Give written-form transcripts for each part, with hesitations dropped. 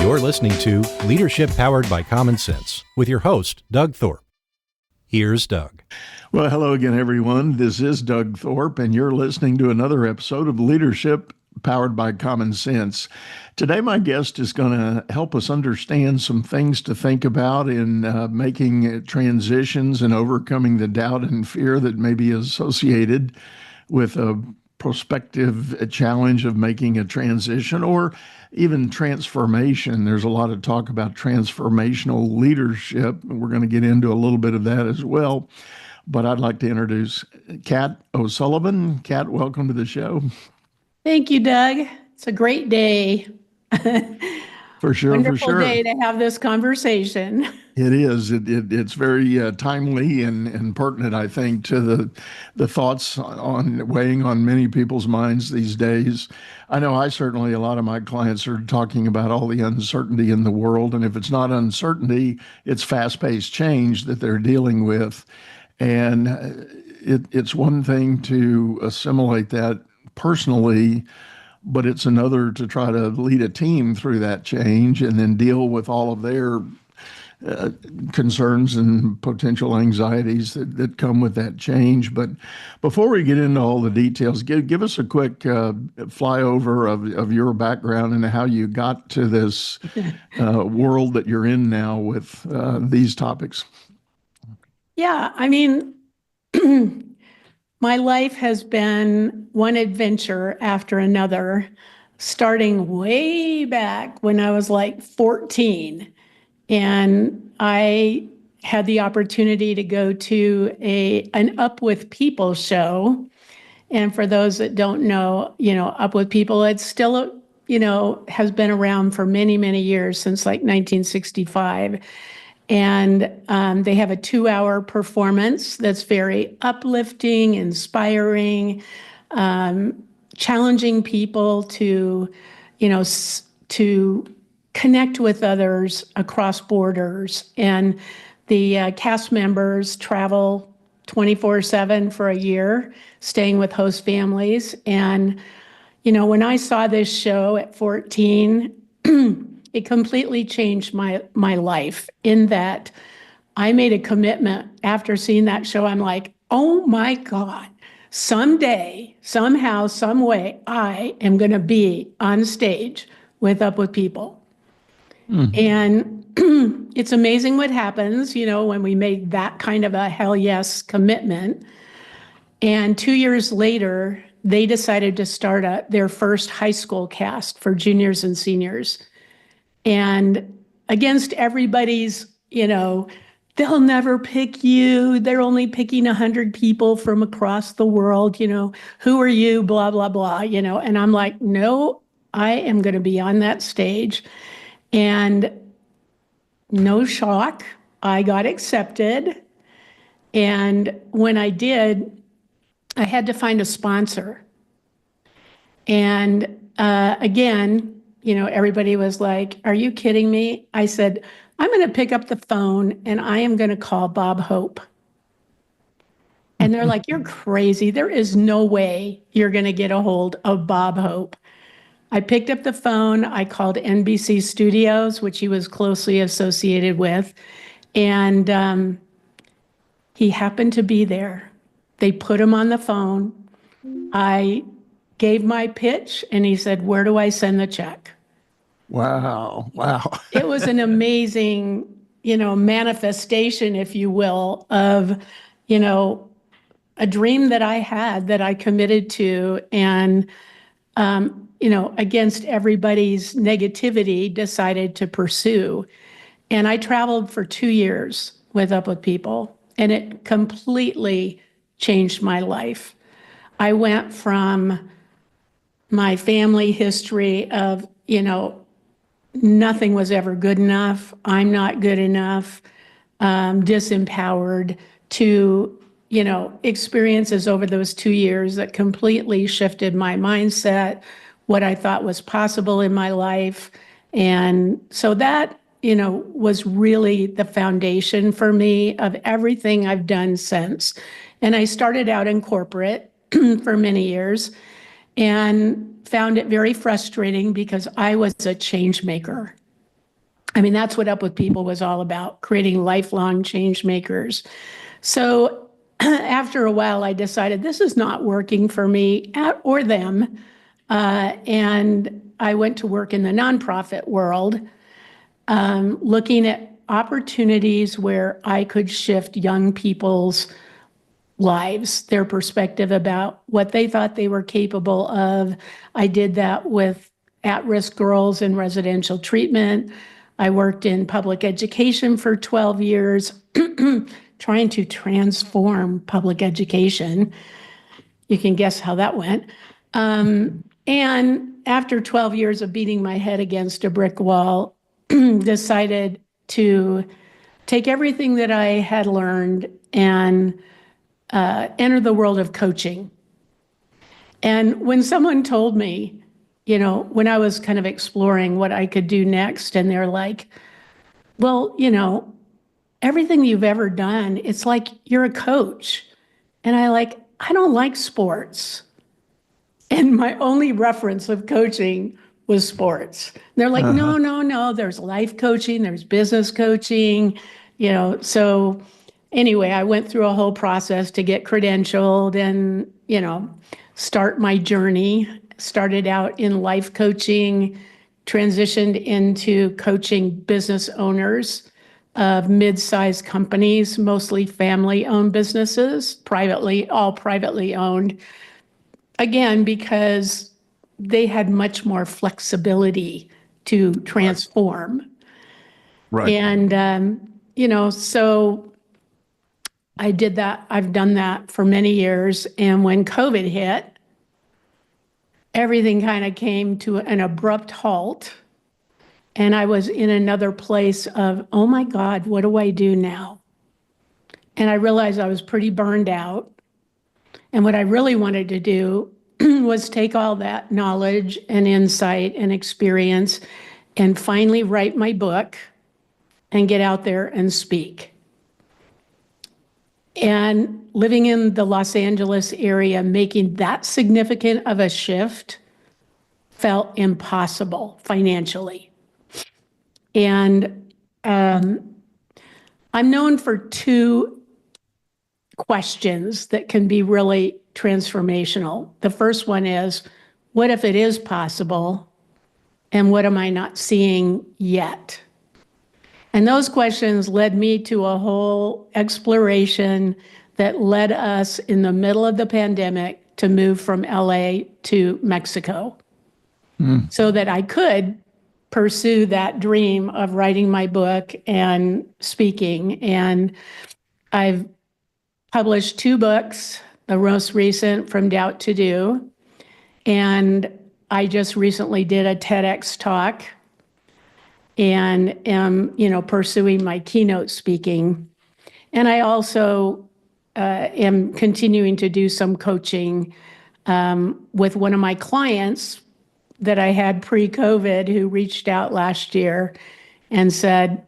You're listening to Leadership Powered by Common Sense with your host, Doug Thorpe. Here's Doug. Well, hello again, everyone. This is Doug Thorpe, and you're listening to another episode of Leadership Powered by Common Sense. Today, my guest is going to help us understand some things to think about in making transitions and overcoming the doubt and fear that may be associated with a prospective challenge of making a transition or even transformation. There's a lot of talk about transformational leadership. We're going to get into a little bit of that as well. But I'd like to introduce Kat O'Sullivan. Kat, welcome to the show. Thank you, Doug. It's a great day. For sure, Wonderful day to have this conversation. It is. It's very timely and pertinent, I think, to the thoughts on weighing on many people's minds these days. I know a lot of my clients are talking about all the uncertainty in the world, and if it's not uncertainty, it's fast-paced change that they're dealing with. And it's one thing to assimilate that personally, but it's another to try to lead a team through that change and then deal with all of their concerns and potential anxieties that come with that change. But before we get into all the details, give us a quick flyover of your background and how you got to this world that you're in now with these topics. Yeah, I mean, my life has been one adventure after another, starting way back when I was like 14. And I had the opportunity to go to an Up With People show. And for those that don't know, Up With People, it's still, has been around for many, many years, since like 1965. And they have a 2-hour performance that's very uplifting, inspiring, challenging people to connect with others across borders. And the cast members travel 24/7 for a year, staying with host families. And, when I saw this show at 14, it completely changed my life in that I made a commitment after seeing that show. I'm like, oh my God, someday, somehow, some way, I am going to be on stage with Up With People. And it's amazing what happens, when we made that kind of a hell yes commitment. And 2 years later, they decided to start their first high school cast for juniors and seniors. And against everybody's, they'll never pick you. They're only picking 100 people from across the world. Who are you? Blah, blah, blah, And I'm like, no, I am going to be on that stage. And no shock, I got accepted. And when I did, I had to find a sponsor. And again, everybody was like, are you kidding me? I said, I'm going to pick up the phone and I am going to call Bob Hope. And they're like, you're crazy. There is no way you're going to get a hold of Bob Hope. I picked up the phone. I called NBC Studios, which he was closely associated with. And he happened to be there. They put him on the phone. I gave my pitch and he said, where do I send the check? Wow. It was an amazing, manifestation, if you will, of, a dream that I had that I committed to and, against everybody's negativity, decided to pursue. And I traveled for 2 years with Up With People, and it completely changed my life. I went from my family history of, nothing was ever good enough, I'm not good enough, disempowered, to, experiences over those 2 years that completely shifted my mindset, what I thought was possible in my life. And so that, was really the foundation for me of everything I've done since. And I started out in corporate for many years and found it very frustrating because I was a change maker. I mean, that's what Up With People was all about, creating lifelong change makers. So after a while, I decided this is not working for me or them. And I went to work in the nonprofit world, looking at opportunities where I could shift young people's lives, their perspective about what they thought they were capable of. I did that with at-risk girls in residential treatment. I worked in public education for 12 years, trying to transform public education. You can guess how that went. And after 12 years of beating my head against a brick wall, decided to take everything that I had learned and enter the world of coaching. And when someone told me, when I was kind of exploring what I could do next, and they're like, well, everything you've ever done, it's like you're a coach. And I don't like sports. And my only reference of coaching was sports. And they're like, no, there's life coaching, there's business coaching, so anyway, I went through a whole process to get credentialed and, start my journey. Started out in life coaching, transitioned into coaching business owners of mid-sized companies, mostly family-owned businesses, all privately owned. Again, because they had much more flexibility to transform. Right. And, so I did that. I've done that for many years. And when COVID hit, everything kind of came to an abrupt halt. And I was in another place of, oh my God, what do I do now? And I realized I was pretty burned out. And what I really wanted to do was take all that knowledge and insight and experience and finally write my book and get out there and speak. And living in the Los Angeles area, making that significant of a shift felt impossible financially. And I'm known for two questions that can be really transformational. The first one is, what if it is possible? And what am I not seeing yet? And those questions led me to a whole exploration that led us in the middle of the pandemic to move from LA to Mexico so that I could pursue that dream of writing my book and speaking. And I've published 2 books, the most recent, From Doubt to Do. And I just recently did a TEDx talk and am, pursuing my keynote speaking. And I also am continuing to do some coaching with one of my clients that I had pre-COVID who reached out last year and said,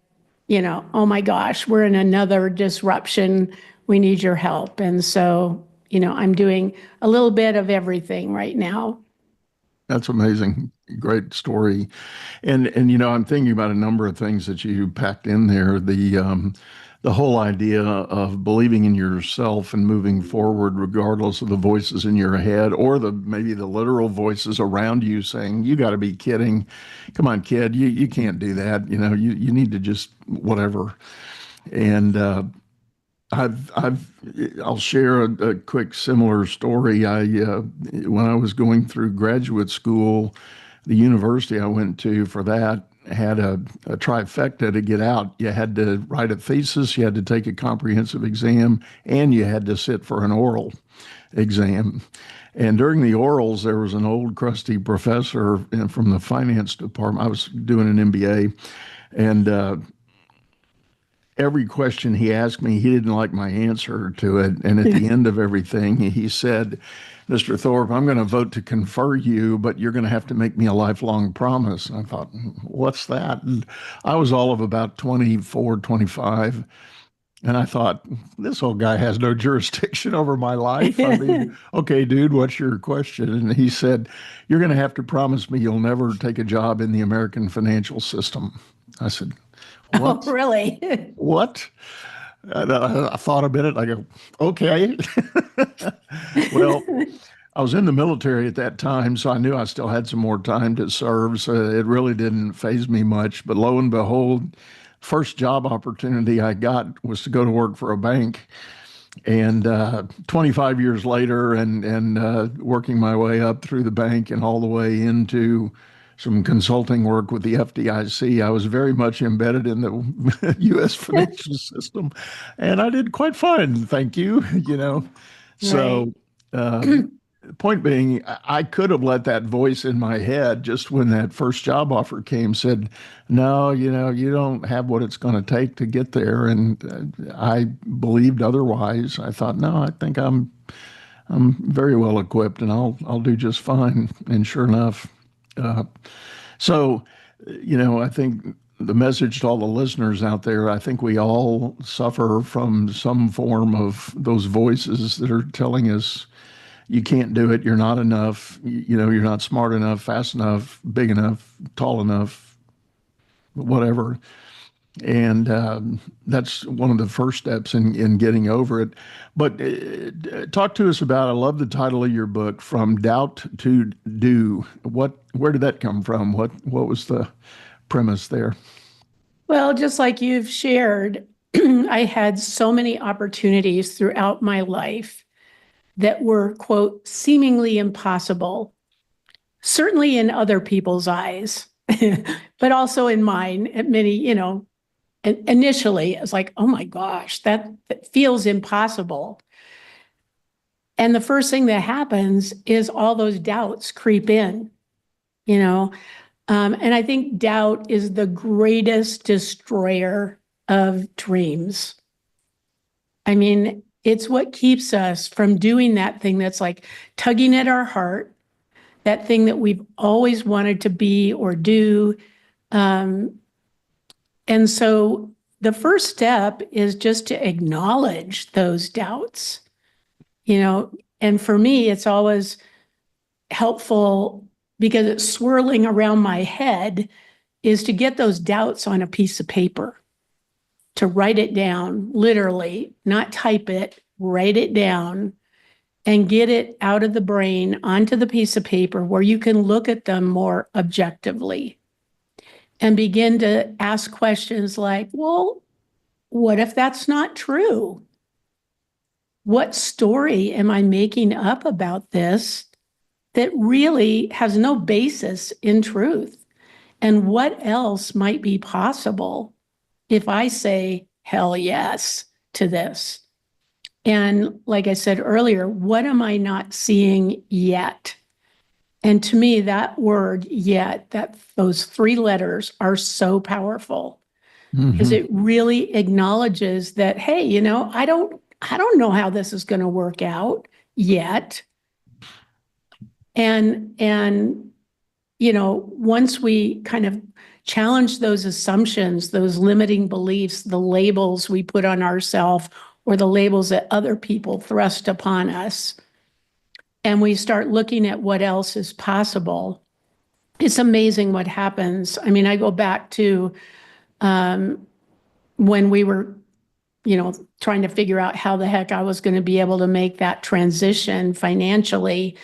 oh my gosh, we're in another disruption. We need your help. And so, I'm doing a little bit of everything right now. That's amazing. Great story. And I'm thinking about a number of things that you packed in there. The whole idea of believing in yourself and moving forward regardless of the voices in your head or maybe the literal voices around you saying, you got to be kidding. Come on, kid, you can't do that. You need to just whatever. And I'll share a quick similar story. When I was going through graduate school, the university I went to for that had a trifecta to get out. You had to write a thesis, you had to take a comprehensive exam, and you had to sit for an oral exam. And during the orals, there was an old crusty professor from the finance department. I was doing an MBA, and every question he asked me, he didn't like my answer to it. And at the end of everything, he said, Mr. Thorpe, I'm going to vote to confer you, but you're going to have to make me a lifelong promise. And I thought, what's that? And I was all of about 24, 25. And I thought, this old guy has no jurisdiction over my life. I mean, okay, dude, what's your question? And he said, you're going to have to promise me you'll never take a job in the American financial system. I said, Oh, what? really? What? I thought a minute. I go, okay. Well, I was in the military at that time, so I knew I still had some more time to serve. So it really didn't faze me much. But lo and behold, first job opportunity I got was to go to work for a bank. And 25 years later, and working my way up through the bank and all the way into some consulting work with the FDIC, I was very much embedded in the U.S. financial system, and I did quite fine, thank you. Right. So point being, I could have let that voice in my head just when that first job offer came said, no, you don't have what it's going to take to get there. And I believed otherwise. I thought, no, I think I'm very well equipped and I'll do just fine. And sure enough, uh, so I think the message to all the listeners out there, I think we all suffer from some form of those voices that are telling us you can't do it. You're not enough. You're not smart enough, fast enough, big enough, tall enough, whatever. And that's one of the first steps in getting over it. But talk to us about, I love the title of your book, From Doubt to Do. Where did that come from? What was the premise there? Well, just like you've shared, I had so many opportunities throughout my life that were, quote, seemingly impossible, certainly in other people's eyes, but also in mine at many, initially, it was like, oh my gosh, that feels impossible. And the first thing that happens is all those doubts creep in, you know. And I think doubt is the greatest destroyer of dreams. I mean, it's what keeps us from doing that thing that's like tugging at our heart, that thing that we've always wanted to be or do. Um, and so the first step is just to acknowledge those doubts, and for me, it's always helpful because it's swirling around my head is to get those doubts on a piece of paper, to write it down, literally, not type it, write it down and get it out of the brain onto the piece of paper where you can look at them more objectively and begin to ask questions like, well, what if that's not true? What story am I making up about this that really has no basis in truth? And what else might be possible if I say hell yes to this? And like I said earlier, what am I not seeing yet? And to me, that word yet, those three letters are so powerful because it really acknowledges that, hey, I don't know how this is going to work out yet. And once we kind of challenge those assumptions, those limiting beliefs, the labels we put on ourselves or the labels that other people thrust upon us, and we start looking at what else is possible, it's amazing what happens. I mean, I go back to when we were, trying to figure out how the heck I was going to be able to make that transition financially.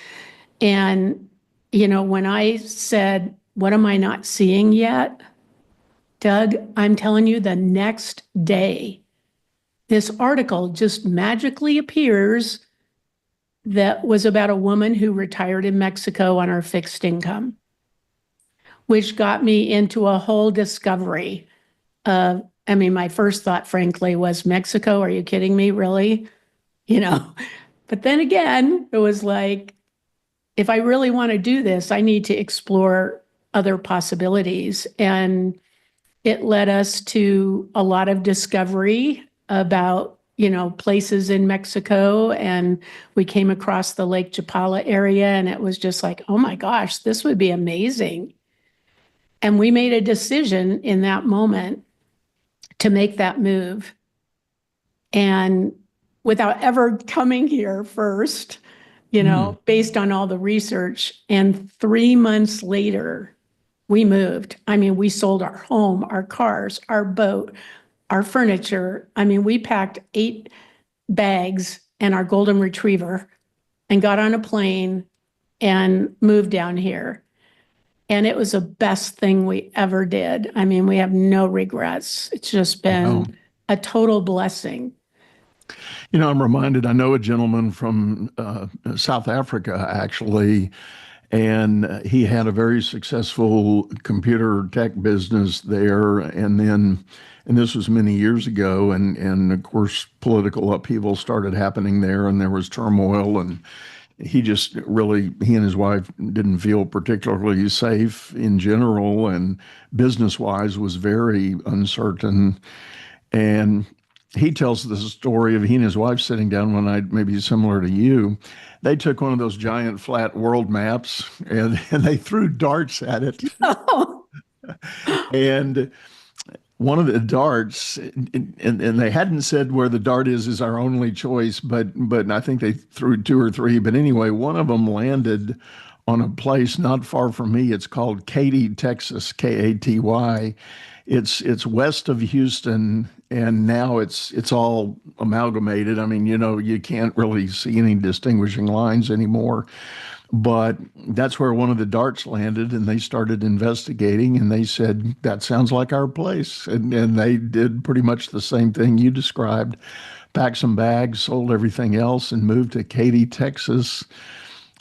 And, when I said, what am I not seeing yet? Doug, I'm telling you, the next day, this article just magically appears that was about a woman who retired in Mexico on her fixed income, which got me into a whole discovery of, my first thought, frankly, was Mexico. Are you kidding me? Really? But then again, it was like, if I really want to do this, I need to explore other possibilities. And it led us to a lot of discovery about, places in Mexico. And we came across the Lake Chapala area, and it was just like, oh my gosh, this would be amazing. And we made a decision in that moment to make that move. And without ever coming here first, based on all the research. And 3 months later, we moved. I mean, we sold our home, our cars, our boat, our furniture. I mean, we packed 8 bags and our golden retriever and got on a plane and moved down here. And it was the best thing we ever did. I mean, we have no regrets. It's just been a total blessing. I'm reminded, I know a gentleman from South Africa, actually, and he had a very successful computer tech business there. And this was many years ago, and of course, political upheaval started happening there, and there was turmoil, and he and his wife didn't feel particularly safe in general, and business-wise was very uncertain. And he tells the story of he and his wife sitting down one night, maybe similar to you. They took one of those giant flat world maps and they threw darts at it. Oh, And one of the darts, and they hadn't said where the dart is our only choice, but I think they threw 2 or 3. But anyway, one of them landed on a place not far from me. It's called Katy, Texas, Katy. It's west of Houston, and now it's all amalgamated. I mean, you can't really see any distinguishing lines anymore. But that's where one of the darts landed, and they started investigating, and they said, that sounds like our place. And they did pretty much the same thing you described, packed some bags, sold everything else, and moved to Katy, Texas,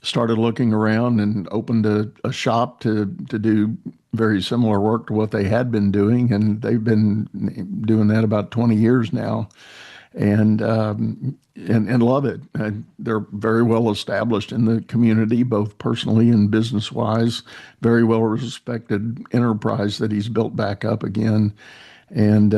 started looking around and opened a shop to do very similar work to what they had been doing. And they've been doing that about 20 years now. And love it. They're very well established in the community, both personally and business-wise. Very well respected enterprise that he's built back up again. And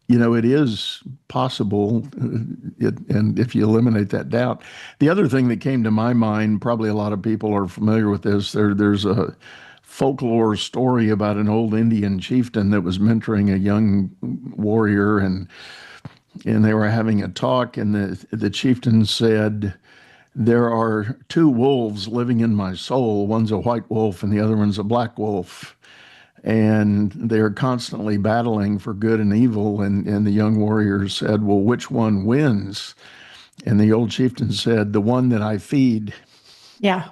it is possible, and if you eliminate that doubt. The other thing that came to my mind, probably a lot of people are familiar with this. There's a folklore story about an old Indian chieftain that was mentoring a young warrior, and they were having a talk, and the chieftain said, there are 2 wolves living in my soul. One's a white wolf and the other one's a black wolf. And they're constantly battling for good and evil. And the young warrior said, well, which one wins? And the old chieftain said, the one that I feed. yeah.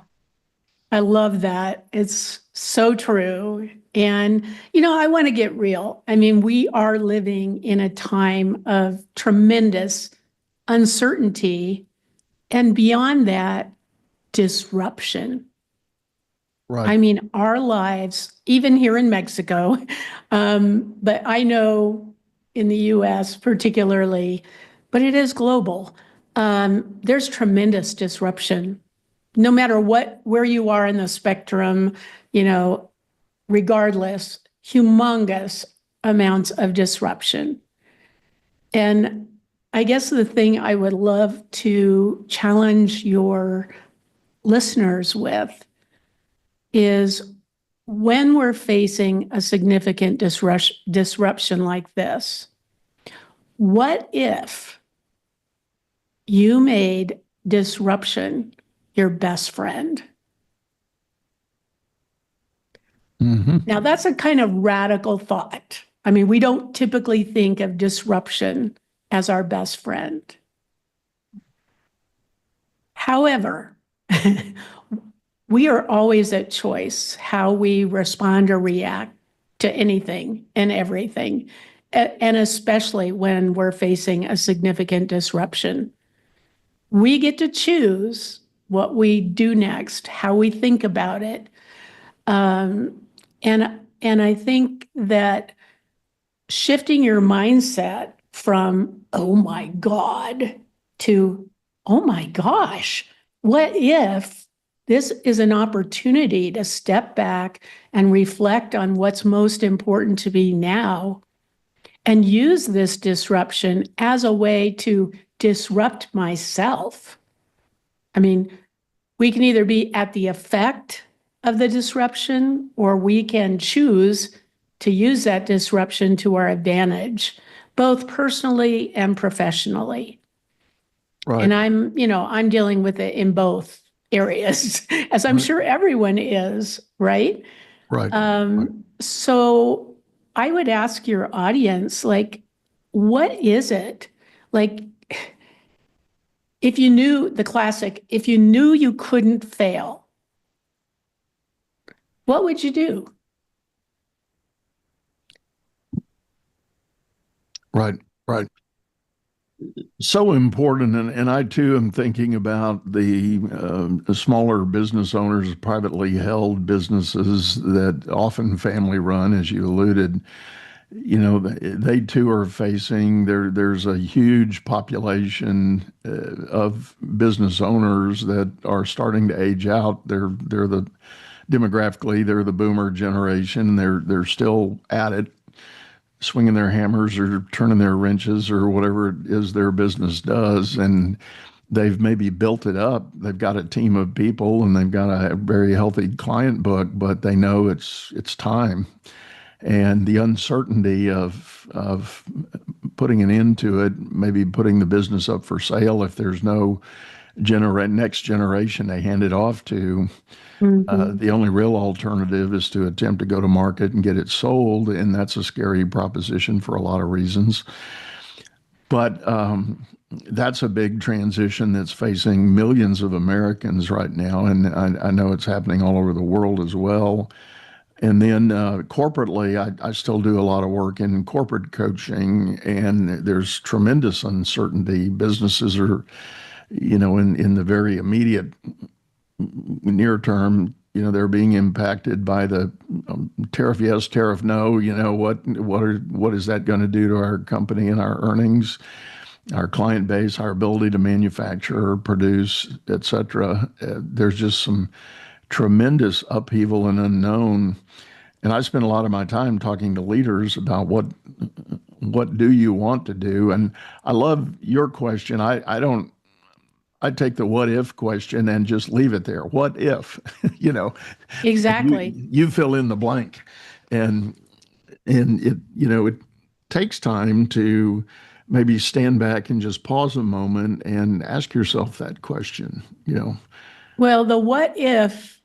I love that. It's so true. And, I want to get real. I mean, we are living in a time of tremendous uncertainty, and beyond that, disruption. Right. I mean, our lives, even here in Mexico, but I know in the US particularly, but it is global. There's tremendous disruption. No matter where you are in the spectrum, regardless, humongous amounts of disruption. And I guess the thing I would love to challenge your listeners with is, when we're facing a significant disruption like this, what if you made disruption your best friend? Mm-hmm. Now, that's a kind of radical thought. I mean, we don't typically think of disruption as our best friend. However, we are always at choice how we respond or react to anything and everything, and especially when we're facing a significant disruption. We get to choose what we do next, how we think about it. And I think that shifting your mindset from, oh my God, to, oh my gosh, what if this is an opportunity to step back and reflect on what's most important to me now, and use this disruption as a way to disrupt myself. I mean, we can either be at the effect of the disruption, or we can choose to use that disruption to our advantage, both personally and professionally. Right. And I'm dealing with it in both areas, as I'm sure everyone is, right? Right. So I would ask your audience, like, what is it? Like, if you knew the classic, if you knew you couldn't fail, what would you do? Right. Right. So important, and I too am thinking about the smaller business owners, privately held businesses that often family run, as you alluded. You know, they too are facing there's a huge population of business owners that are starting to age out. They're the demographically they're the boomer generation. They're still at it, swinging their hammers or turning their wrenches or whatever it is their business does. And they've maybe built it up. They've got a team of people and they've got a very healthy client book, but they know it's time. And the uncertainty of putting an end to it, maybe putting the business up for sale if there's no next generation they hand it off to. The only real alternative is to attempt to go to market and get it sold, and that's a scary proposition for a lot of reasons. But that's a big transition that's facing millions of Americans right now, and I know it's happening all over the world as well. And then corporately, I still do a lot of work in corporate coaching, and there's tremendous uncertainty. Businesses are, in the very immediate near term, they're being impacted by the tariff yes, tariff no. What is that going to do to our company and our earnings, our client base, our ability to manufacture, produce, et cetera? There's just some tremendous upheaval and unknown. And I spend a lot of my time talking to leaders about what do you want to do? And I love your question. I take the what if question and just leave it there. What if, Exactly. you fill in the blank. And it takes time to maybe stand back and just pause a moment and ask yourself that question. Well, the what if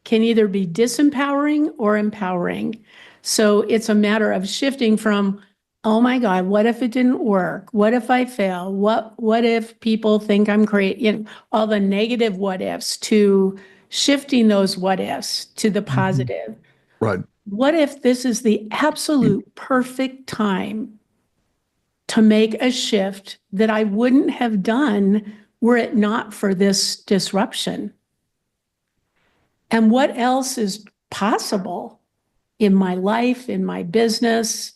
can either be disempowering or empowering. So it's a matter of shifting from, oh my God, what if it didn't work? What if I fail? What if people think I'm crazy? All the negative what ifs, to shifting those what ifs to the positive. Right. What if this is the absolute perfect time to make a shift that I wouldn't have done were it not for this disruption? And what else is possible in my life, in my business,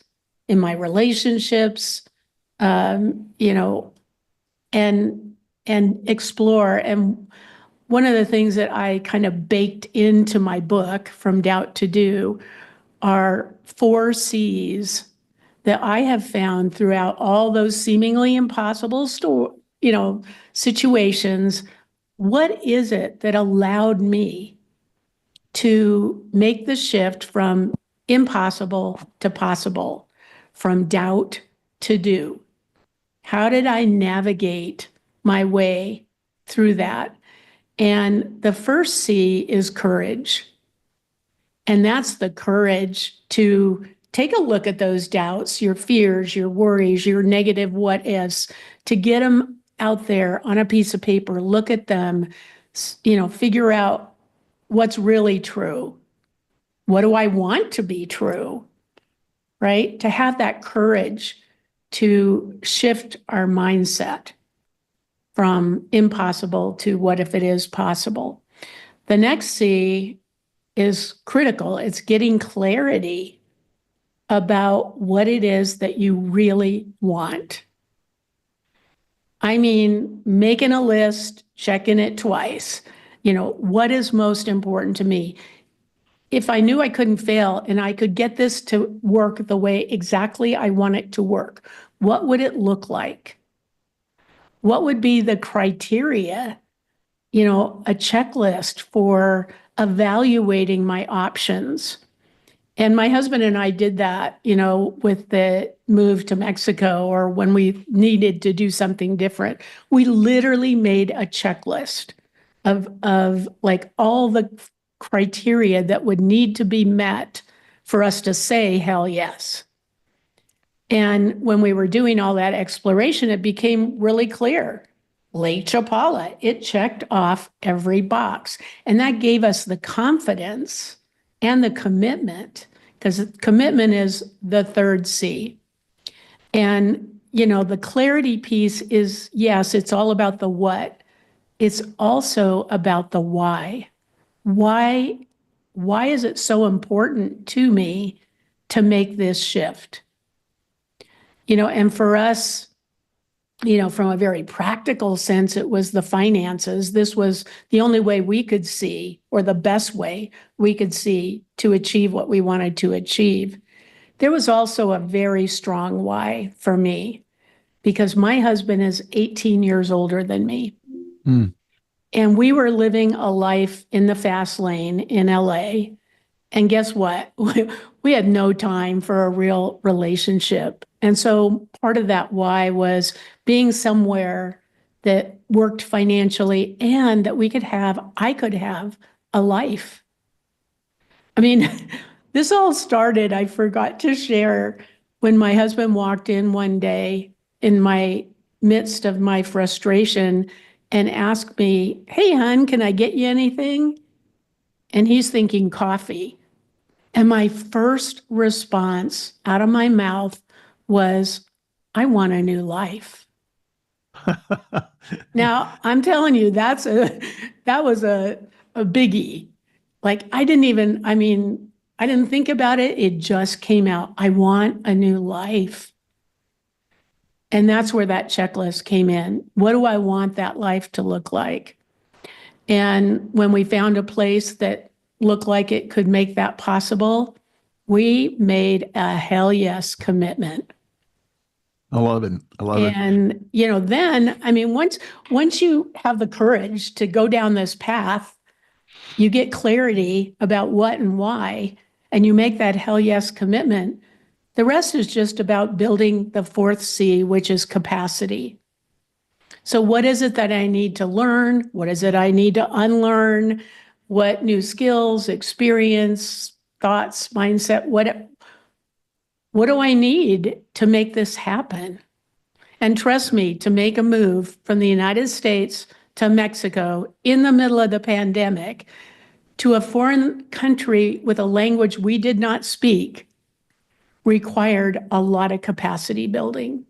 in my relationships, and explore. And one of the things that I kind of baked into my book, From Doubt to Do, are 4 C's that I have found throughout all those seemingly impossible situations. What is it that allowed me to make the shift from impossible to possible, from doubt to do? How did I navigate my way through that? And the first C is courage. And that's the courage to take a look at those doubts, your fears, your worries, your negative what ifs, to get them out there on a piece of paper, look at them, figure out what's really true. What do I want to be true? Right? To have that courage to shift our mindset from impossible to what if it is possible. The next C is critical. It's getting clarity about what it is that you really want. I mean, making a list, checking it twice. What is most important to me? If I knew I couldn't fail and I could get this to work the way exactly I want it to work, what would it look like? What would be the criteria, a checklist for evaluating my options? And my husband and I did that, with the move to Mexico, or when we needed to do something different. We literally made a checklist of like all the criteria that would need to be met for us to say, hell yes. And when we were doing all that exploration, it became really clear. Lake Chapala, it checked off every box. And that gave us the confidence and the commitment, because commitment is the third C. And, the clarity piece is, yes, it's all about the what. It's also about the why. Why is it so important to me to make this shift? And for us, from a very practical sense, it was the finances. This was the only way we could see, or the best way we could see, to achieve what we wanted to achieve. There was also a very strong why for me, because my husband is 18 years older than me. And we were living a life in the fast lane in LA. And guess what? We had no time for a real relationship. And so part of that why was being somewhere that worked financially and that I could have a life. I mean, this all started, I forgot to share, when my husband walked in one day in my midst of my frustration and asked me, "Hey, hon, can I get you anything?" And he's thinking coffee. And my first response out of my mouth was, "I want a new life." Now, I'm telling you, that was a biggie. Like, I didn't think about it. It just came out. I want a new life. And that's where that checklist came in. What do I want that life to look like? And when we found a place that looked like it could make that possible, we made a hell yes commitment. I love it. And, then, once you have the courage to go down this path, you get clarity about what and why, and you make that hell yes commitment. The rest is just about building the fourth C, which is capacity. So what is it that I need to learn? What is it I need to unlearn? What new skills, experience, thoughts, mindset, what do I need to make this happen? And trust me, to make a move from the United States to Mexico in the middle of the pandemic to a foreign country with a language we did not speak required a lot of capacity building.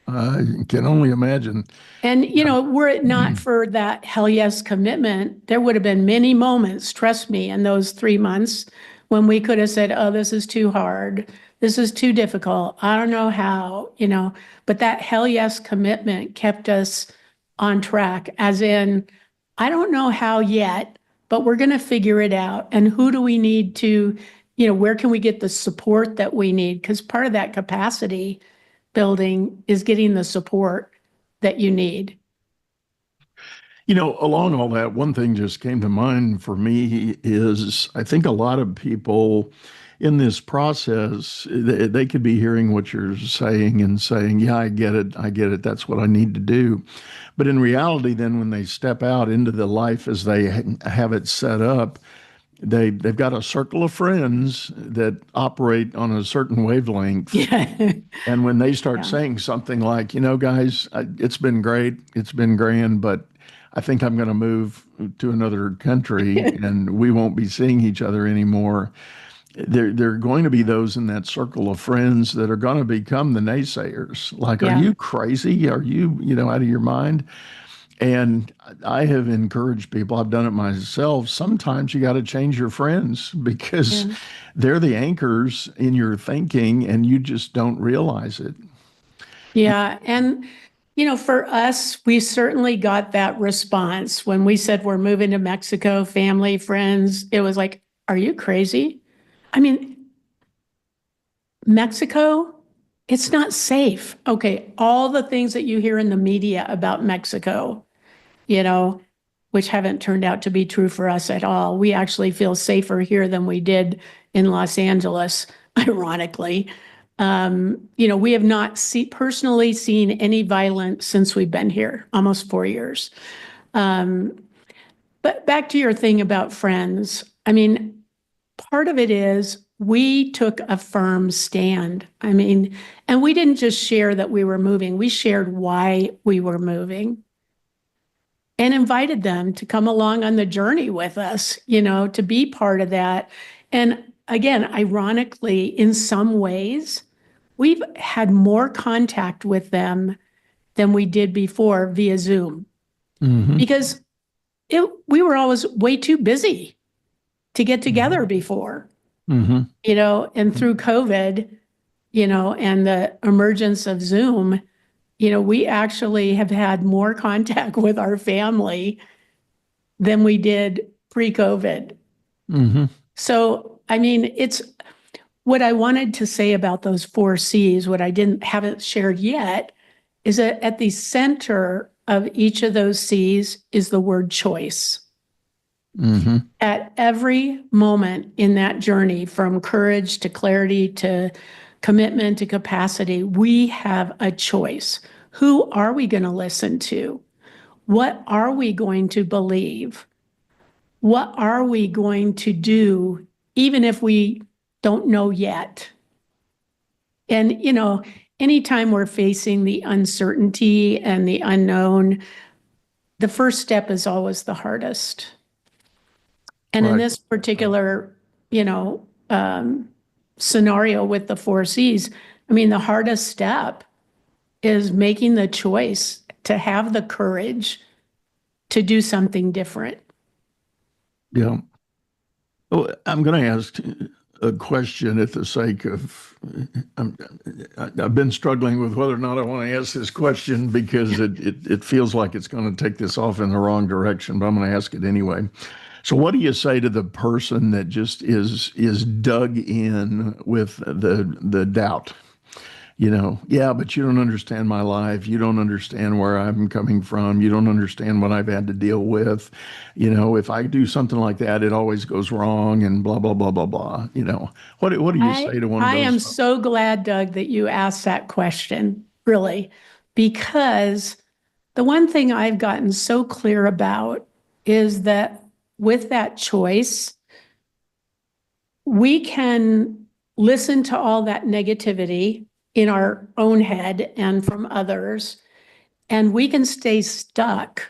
I can only imagine. And, were it not for that hell yes commitment, there would have been many moments, trust me, in those 3 months when we could have said, "Oh, this is too hard. This is too difficult. I don't know how," but that hell yes commitment kept us on track, as in, I don't know how yet, but we're going to figure it out. And who do we need to, where can we get the support that we need? Because part of that capacity building is getting the support that you need. Along all that, one thing just came to mind for me is I think a lot of people in this process, they could be hearing what you're saying and saying, "Yeah, I get it. That's what I need to do." But in reality, then when they step out into the life as they have it set up, they've got a circle of friends that operate on a certain wavelength. Yeah. And when they start saying something like, "Guys, it's been great, it's been grand, but I think I'm going to move to another country and we won't be seeing each other anymore," there are going to be those in that circle of friends that are going to become the naysayers. Like, "Are you crazy? Are you, out of your mind?" And I have encouraged people, I've done it myself. Sometimes you got to change your friends because they're the anchors in your thinking and you just don't realize it. Yeah. And, for us, we certainly got that response when we said we're moving to Mexico, family, friends. It was like, "Are you crazy?" I mean, Mexico, it's not safe. Okay. All the things that you hear in the media about Mexico, which haven't turned out to be true for us at all. We actually feel safer here than we did in Los Angeles, ironically. We have not personally seen any violence since we've been here, almost 4 years. But But back to your thing about friends. I mean, part of it is we took a firm stand. I mean, and we didn't just share that we were moving, we shared why we were moving and invited them to come along on the journey with us, to be part of that. And again, ironically, in some ways, we've had more contact with them than we did before via Zoom because we were always way too busy to get together before, and through COVID, and the emergence of Zoom, we actually have had more contact with our family than we did pre-COVID. So, I mean, it's what I wanted to say about those 4 C's, what I haven't shared yet, is that at the center of each of those C's is the word choice. At every moment in that journey, from courage to clarity to commitment to capacity, we have a choice. Who are we going to listen to? What are we going to believe? What are we going to do, even if we don't know yet? And, anytime we're facing the uncertainty and the unknown, the first step is always the hardest. And in this particular, scenario with the 4 C's, I mean, the hardest step is making the choice to have the courage to do something different. Yeah. Well, I'm going to ask a question at the sake of, I've been struggling with whether or not I want to ask this question because it feels like it's going to take this off in the wrong direction, but I'm going to ask it anyway. So what do you say to the person that just is dug in with the doubt? Yeah, but you don't understand my life. You don't understand where I'm coming from. You don't understand what I've had to deal with. If I do something like that, it always goes wrong and blah, blah, blah, blah, blah. What do you say to one of those? I am folks? so glad, Doug, that you asked that question, really, because the one thing I've gotten so clear about is that with that choice, we can listen to all that negativity in our own head and from others, and we can stay stuck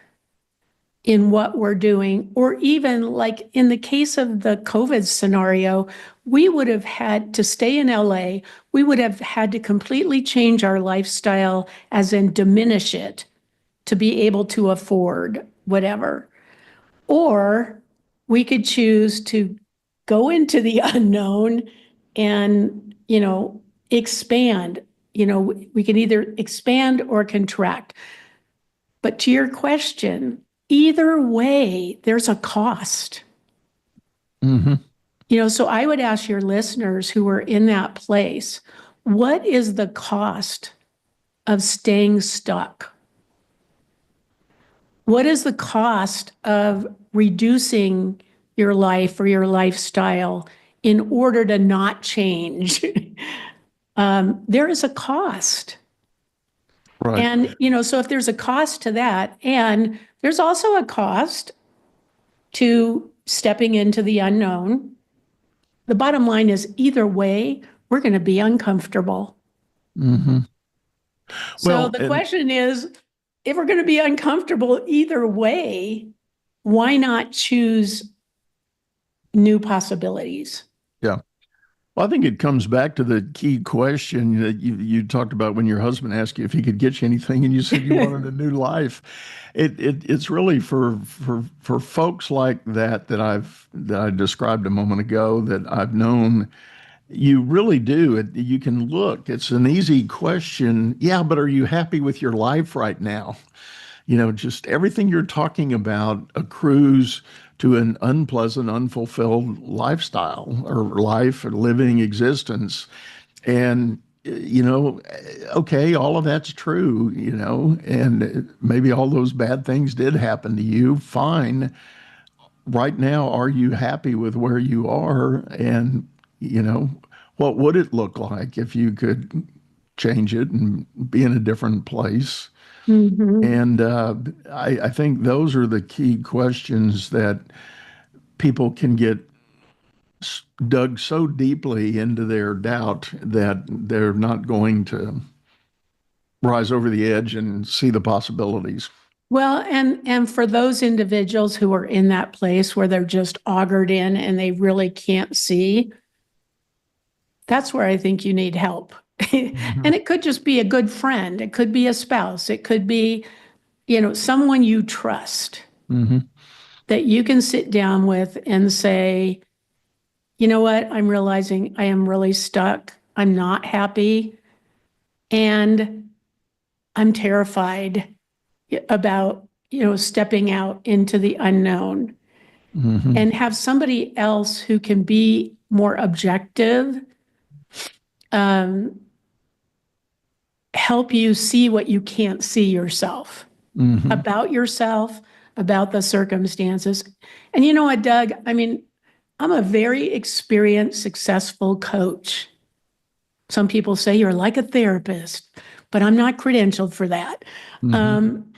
in what we're doing. Or even like in the case of the COVID scenario, we would have had to stay in LA. We would have had to completely change our lifestyle, as in diminish it, to be able to afford whatever. Or we could choose to go into the unknown and, expand. We can either expand or contract. But to your question, either way, there's a cost. So I would ask your listeners who are in that place, what is the cost of staying stuck? What is the cost of reducing your life or your lifestyle in order to not change? There is a cost. Right. And, so if there's a cost to that, and there's also a cost to stepping into the unknown, the bottom line is either way, we're going to be uncomfortable. So the question is, if we're going to be uncomfortable either way, why not choose new possibilities? Yeah. Well, I think it comes back to the key question that you talked about when your husband asked you if he could get you anything, and you said you wanted a new life. It's really for folks like that I described a moment ago that I've known. You really do. You can look. It's an easy question. Yeah, but are you happy with your life right now? Just everything you're talking about accrues to an unpleasant, unfulfilled lifestyle or life or living existence. And, okay, all of that's true, and maybe all those bad things did happen to you. Fine. Right now, are you happy with where you are? And, what would it look like if you could change it and be in a different place? Mhm. And I think those are the key questions that people can get dug so deeply into their doubt that they're not going to rise over the edge and see the possibilities. Well, and for those individuals who are in that place where they're just augured in and they really can't see, that's where I think you need help. Mhm. And it could just be a good friend, it could be a spouse, it could be, someone you trust Mhm. that you can sit down with and say, you know what, I'm realizing I am really stuck. I'm not happy. And I'm terrified about, stepping out into the unknown, Mhm. and have somebody else who can be more objective, um, help you see what you can't see yourself, Mhm. about yourself, about the circumstances. And you know what, Doug? I mean, I'm a very experienced, successful coach. Some people say you're like a therapist, but I'm not credentialed for that. Mhm. Um,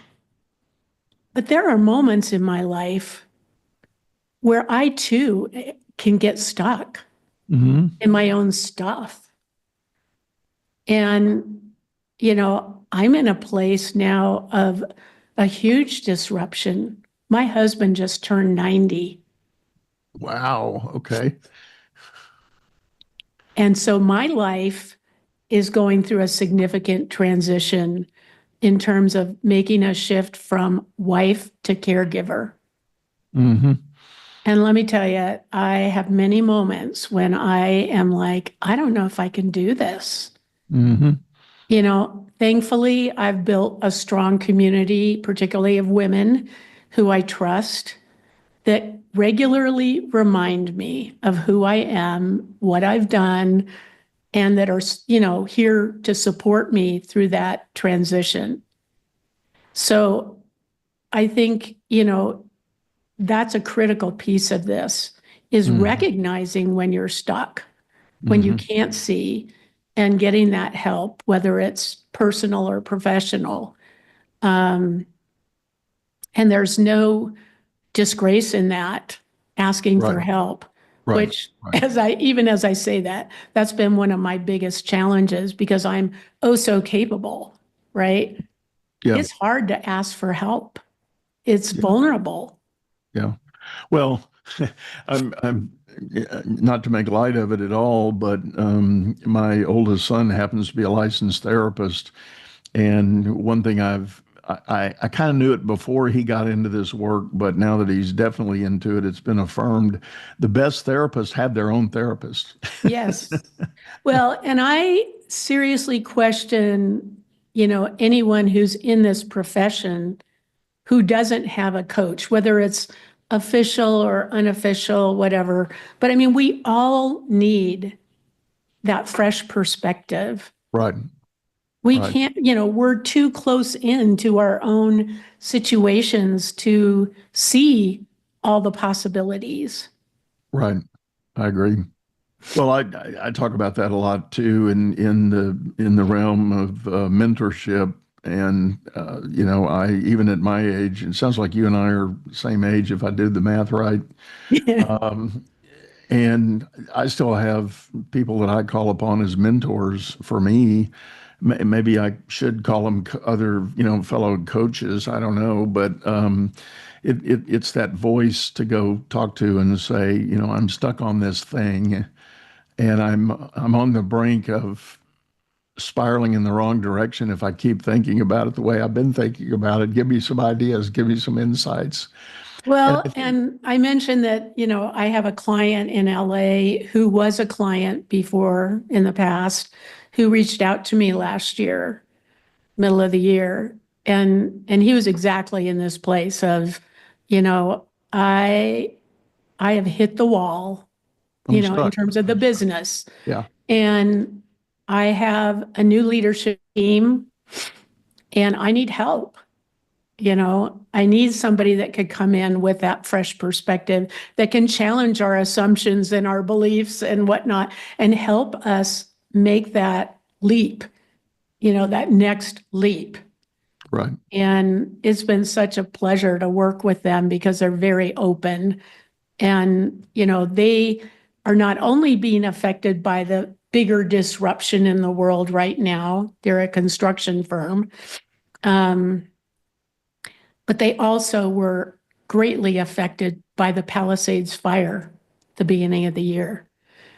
but there are moments in my life where I too can get stuck Mhm. in my own stuff. And, I'm in a place now of a huge disruption. My husband just turned 90. Wow. Okay. And so my life is going through a significant transition in terms of making a shift from wife to caregiver. Mhm. And let me tell you, I have many moments when I am like, I don't know if I can do this. Mhm. Thankfully, I've built a strong community, particularly of women who I trust, that regularly remind me of who I am, what I've done, and that are, here to support me through that transition. So I think, that's a critical piece of this, is Mhm. recognizing when you're stuck, when you Mhm. can't see, and getting that help, whether it's personal or professional. Um, and there's no disgrace in that, asking for Right. help, Right. which, Right. as I say that, that's been one of my biggest challenges because I'm oh so capable, right? Yeah. It's hard to ask for help. It's Yeah. vulnerable. Yeah. Well, I'm not to make light of it at all, but my oldest son happens to be a licensed therapist, and one thing I kind of knew it before he got into this work, but now that he's definitely into it, it's been affirmed. The best therapists have their own therapist. Yes. Well, and I seriously question, anyone who's in this profession who doesn't have a coach, whether it's official or unofficial, whatever. But I mean, we all need that fresh perspective. Right. We Right. can't, we're too close into our own situations to see all the possibilities. Right. I agree. Well, I talk about that a lot too in the realm of mentorship, and I even at my age, it sounds like you and I are the same age if I did the math right, um, and I still have people that I call upon as mentors for me. Maybe I should call them other fellow coaches. I don't know, but it's that voice to go talk to and say, I'm stuck on this thing and I'm on the brink of spiraling in the wrong direction if I keep thinking about it the way I've been thinking about it. Give me some ideas, give me some insights. And I Well, think, and I mentioned that, I have a client in LA who was a client before in the past who reached out to me last year, middle of the year. And he was exactly in this place of, you know, I I have hit the wall, I'm in stuck. terms of the I'm stuck. business. Yeah. And I have a new leadership team and I need help. I need somebody that could come in with that fresh perspective that can challenge our assumptions and our beliefs and whatnot and help us make that leap, that next leap. Right. And it's been such a pleasure to work with them because they're very open. And, they are not only being affected by the bigger disruption in the world right now, they're a construction firm, but they also were greatly affected by the Palisades fire at the beginning of the year.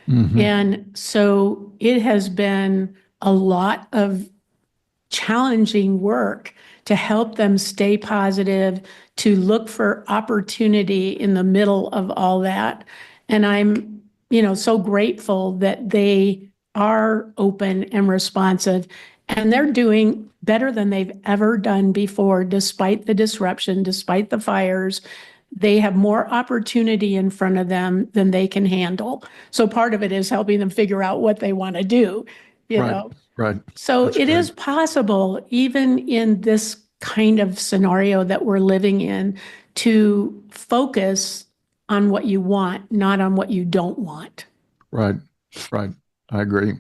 And so it has been a lot of challenging work to help them stay positive, to look for opportunity in the middle of all that. And I'm, so grateful that they are open and responsive, and they're doing better than they've ever done before, despite the disruption, despite the fires. They have more opportunity in front of them than they can handle. So part of it is helping them figure out what they want to do, know. Right. So That's it great. is possible, even in this kind of scenario that we're living in, to focus on what you want, not on what you don't want. Right. I agree.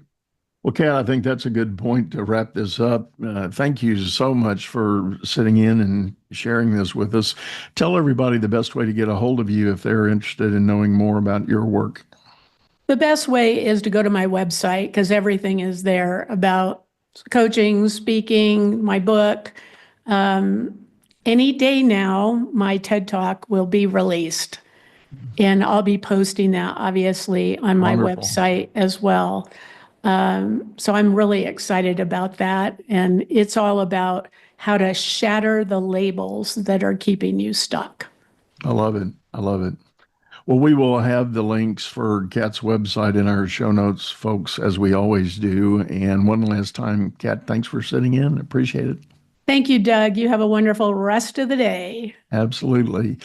Well, Kat, I think that's a good point to wrap this up. Thank you so much for sitting in and sharing this with us. Tell everybody the best way to get a hold of you if they're interested in knowing more about your work. The best way is to go to my website, because everything is there about coaching, speaking, my book. Any day now, my TED Talk will be released, and I'll be posting that obviously on my Wonderful. website as well. So I'm really excited about that. And it's all about how to shatter the labels that are keeping you stuck. I love it. Well, we will have the links for Kat's website in our show notes, folks, as we always do. And one last time, Kat, thanks for sitting in. Appreciate it. Thank you, Doug. You have a wonderful rest of the day. Absolutely.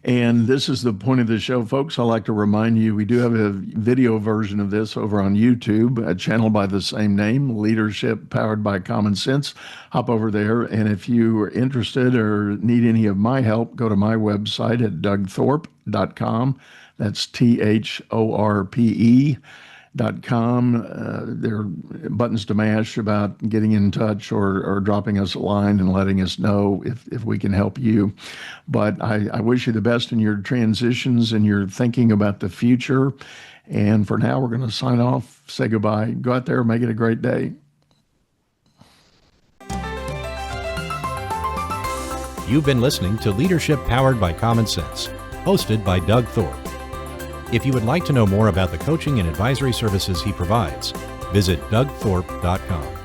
And this is the point of the show, folks. I'd like to remind you, we do have a video version of this over on YouTube, a channel by the same name, Leadership Powered by Common Sense. Hop over there. And if you are interested or need any of my help, go to my website at dougthorpe.com. That's THORPE.com. There are buttons to mash about getting in touch or dropping us a line and letting us know if we can help you. But I wish you the best in your transitions and your thinking about the future. And for now, we're going to sign off, say goodbye. Go out there, make it a great day. You've been listening to Leadership Powered by Common Sense, hosted by Doug Thorpe. If you would like to know more about the coaching and advisory services he provides, visit dougthorpe.com.